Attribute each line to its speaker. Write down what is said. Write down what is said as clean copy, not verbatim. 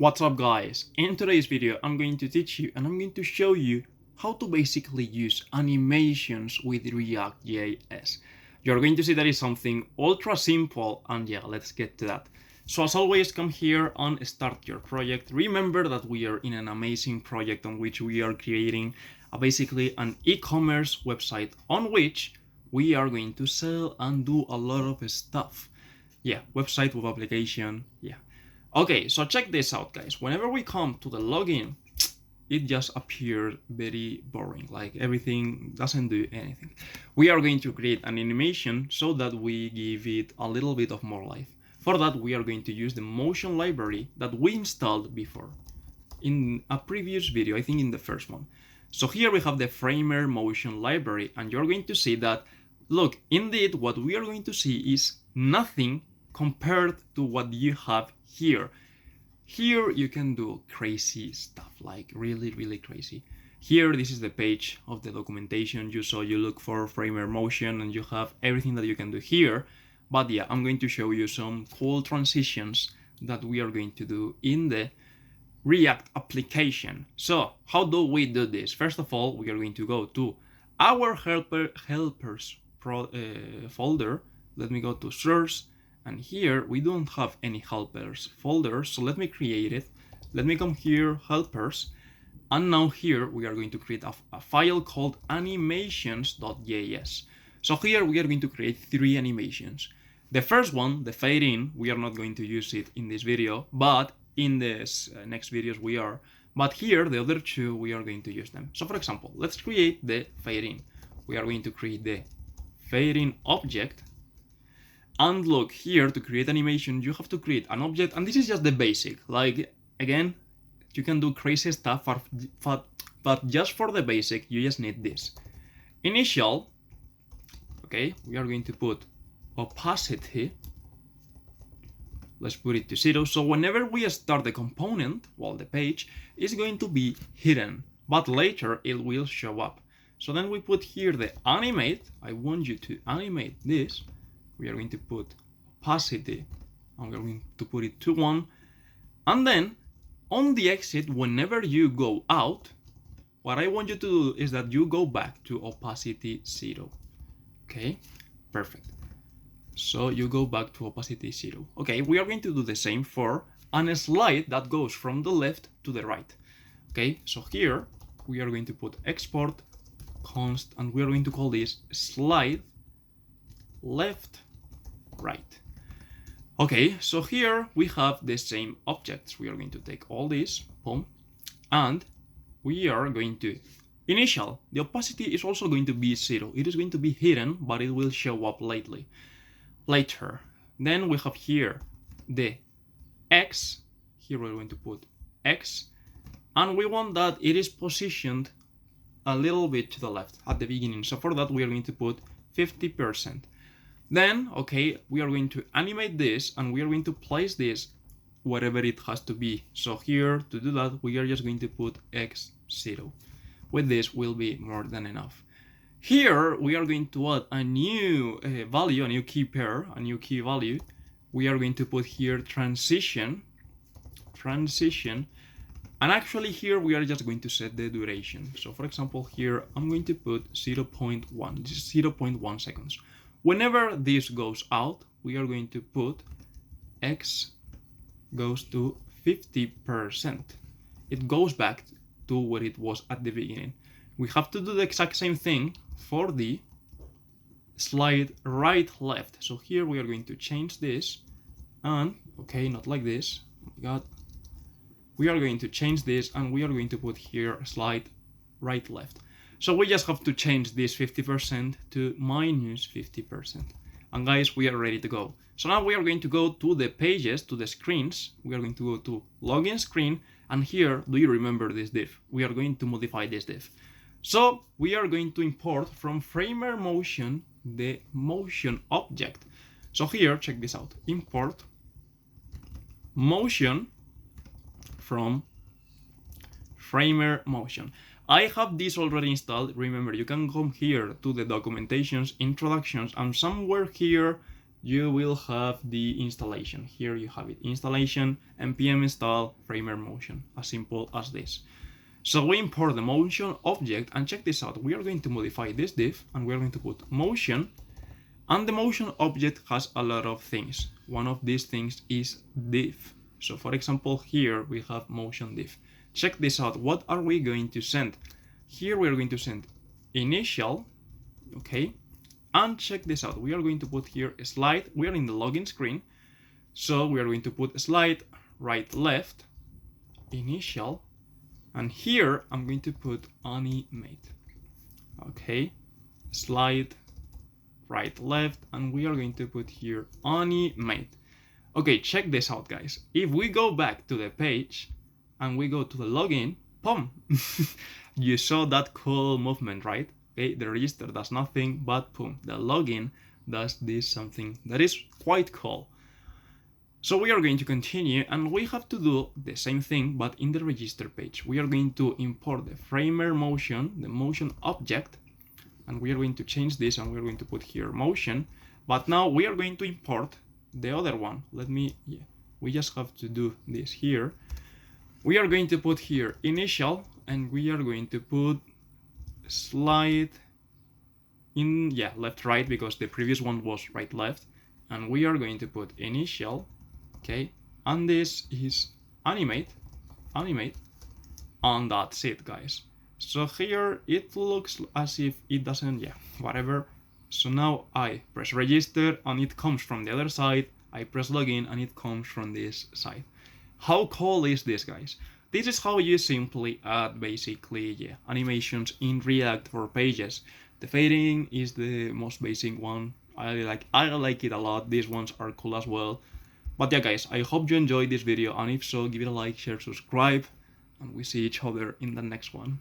Speaker 1: What's up guys? In today's video I'm going to teach you and I'm going to show you how to basically use animations with React.js. You're going to see that is something ultra simple, and yeah, let's get to that. So as always, come here and start your project. Remember that we are in an amazing project on which we are creating basically an e-commerce website on which we are going to sell and do a lot of stuff. Yeah, website with application, yeah. Okay, so check this out, guys. Whenever we come to the login, it just appears very boring, like everything doesn't do anything. We are going to create an animation so that we give it a little bit of more life. For that, we are going to use the motion library that we installed before in a previous video, I think in the first one. So here we have the Framer motion library, and you're going to see that, look, indeed, what we are going to see is nothing compared to what you have here. Here you can do crazy stuff, like really crazy. Here, this is the page of the documentation. You look for Framer motion and you have everything that you can do here. But yeah, I'm going to show you some cool transitions that we are going to do in the React application. So how do we do this? First of all, we are going to go to our helpers folder. Let me go to source. And here we don't have any helpers folder, so let me create it. Let me come here, helpers, and now here we are going to create a file called animations.js. So here we are going to create 3 animations. The first one, the fade in, we are not going to use it in this video, but in this next videos we are. But here, the other 2, we are going to use them. So for example, let's create the fade in. We are going to create the fade in object. And look, here to create animation, you have to create an object, and this is just the basic. Like, again, you can do crazy stuff, but just for the basic, you just need this. Initial, okay, we are going to put opacity. Let's put it to 0. So whenever we start the component, well, the page is going to be hidden, but later it will show up. So then we put here the animate. I want you to animate this. We are going to put opacity, and we're going to put it to 1. And then on the exit, whenever you go out, what I want you to do is that you go back to opacity 0. Okay, perfect. So you go back to opacity 0. Okay, we are going to do the same for a slide that goes from the left to the right. Okay, so here we are going to put export const, and we are going to call this slide left right. Okay, so here we have the same objects. We are going to take all this, boom, and we are going to initial. The opacity is also going to be 0. It is going to be hidden, but it will show up later. Then we have here the X. Here we're going to put X, and we want that it is positioned a little bit to the left at the beginning. So for that, we are going to put 50%. Then, okay, we are going to animate this, and we are going to place this wherever it has to be. So here, to do that, we are just going to put x0. With this will be more than enough. Here, we are going to add a new value, a new key pair, a new key value. We are going to put here transition. And actually here, we are just going to set the duration. So for example, here, I'm going to put 0.1. This is 0.1 seconds. Whenever this goes out, we are going to put x goes to 50%. It goes back to where it was at the beginning. We have to do the exact same thing for the slide right left. So here we are going to change this, and okay, not like this. Oh my God. We are going to change this, and we are going to put here slide right left. So we just have to change this 50% to minus 50%. And guys, we are ready to go. So now we are going to go to the pages, to the screens. We are going to go to login screen. And here, do you remember this div? We are going to modify this div. So we are going to import from Framer motion the motion object. So here, check this out. Import motion from Framer motion. I have this already installed. Remember, you can come here to the documentations, introductions, and somewhere here you will have the installation. Here you have it, installation, npm install framer motion, as simple as this. So we import the motion object, and check this out. We are going to modify this div, and we are going to put motion, and the motion object has a lot of things. One of these things is div. So for example, here we have motion div. Check this out. What are we going to send? Here we are going to send initial, okay? And check this out. We are going to put here a slide. We are in the login screen. So we are going to put slide right left, initial, and here I'm going to put animate. Okay, slide right left, and we are going to put here animate. Okay, check this out, guys. If we go back to the page and we go to the login, boom, you saw that cool movement, right? Okay, the register does nothing, but boom, the login does this something that is quite cool. So we are going to continue, and we have to do the same thing, but in the register page. We are going to import the framer motion, the motion object, and we are going to change this, and we are going to put here motion. But now we are going to import the other one. We just have to do this here. We are going to put here initial, and we are going to put slide in, left right, because the previous one was right left, and we are going to put initial. Okay, and this is animate, and that's it, guys. So here it looks as if it doesn't, whatever. So now I press register and it comes from the other side. I press login and it comes from this side. How cool is this, guys? This is how you simply add basically animations in React for pages. The fading is the most basic one. I like it a lot. These ones are cool as well. But yeah, guys, I hope you enjoyed this video, and if so, give it a like, share, subscribe, and we see each other in the next one.